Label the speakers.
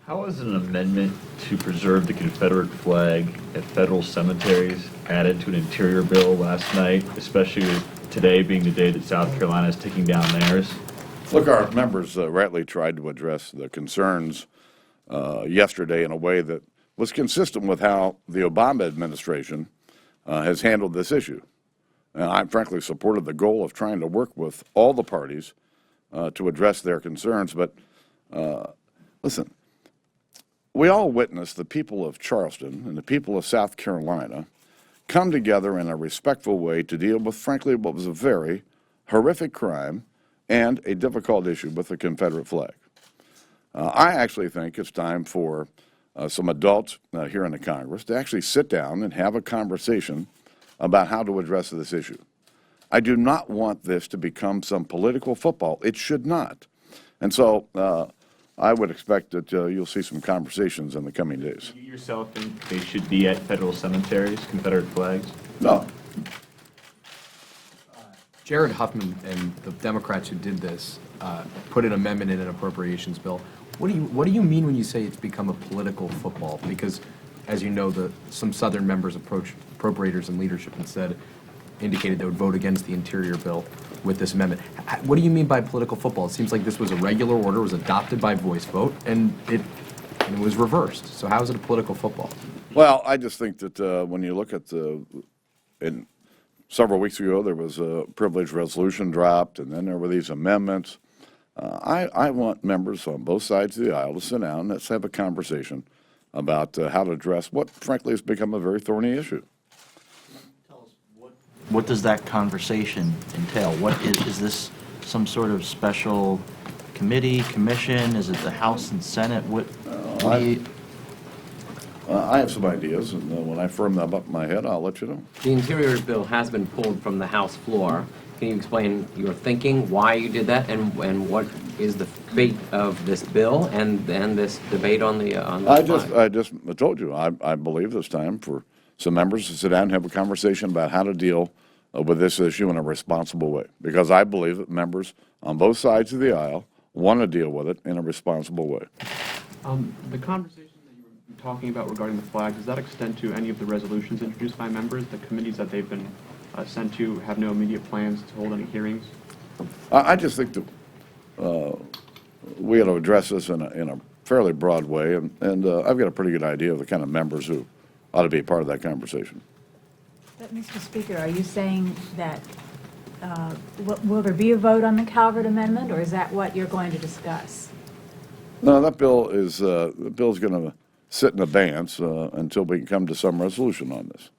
Speaker 1: How is an amendment to preserve the Confederate flag at federal cemeteries added to an interior bill last night, especially with today being the day that South Carolina is taking down theirs?
Speaker 2: Look, our members rightly tried to address the concerns yesterday in a way that was consistent with how the Obama administration has handled this issue. And I frankly supported the goal of trying to work with all the parties to address their concerns. But listen, we all witnessed the people of Charleston and the people of South Carolina come together in a respectful way to deal with, frankly, what was a very horrific crime and a difficult issue with the Confederate flag. I actually think it's time for some adults here in the Congress to actually sit down and have a conversation about how to address this issue. I do not want this to become some political football. It should not. And so I would expect that you'll see some conversations in the coming days.
Speaker 1: Do you yourself think they should be at federal cemeteries, Confederate flags?
Speaker 2: No.
Speaker 3: Jared Huffman and the Democrats who did this put an amendment in an appropriations bill. What do you mean when you say it's become a political football? Because, as you know, some Southern members approached appropriators and leadership and indicated they would vote against the interior bill with this amendment. What do you mean by political football? It seems like this was a regular order, was adopted by voice vote, and it was reversed. So how is it a political football?
Speaker 2: Well, I just think that when you look at several weeks ago, there was a privilege resolution dropped, and then there were these amendments. I want members on both sides of the aisle to sit down and let's have a conversation about how to address what, frankly, has become a very thorny issue.
Speaker 4: What does that conversation entail? What is this some sort of special committee, commission? Is it the House and Senate?
Speaker 2: I have some ideas, and when I firm them up in my head, I'll let you know.
Speaker 5: The interior bill has been pulled from the House floor. Can you explain your thinking, why you did that, and what is the fate of this bill and this debate on the flag?
Speaker 2: I just told you, I believe it's time for some members to sit down and have a conversation about how to deal with this issue in a responsible way, because I believe that members on both sides of the aisle want to deal with it in a responsible way.
Speaker 6: The conversation that you were talking about regarding the flag, does that extend to any of the resolutions introduced by members? The committees that they've been sent to have no immediate plans to hold any hearings?
Speaker 2: I just think that we ought to address this in a fairly broad way, and I've got a pretty good idea of the kind of members who ought to be a part of that conversation.
Speaker 7: But, Mr. Speaker, are you saying that, will there be a vote on the Calvert Amendment, or is that what you're going to discuss?
Speaker 2: No, that bill is going to sit in abeyance until we can come to some resolution on this.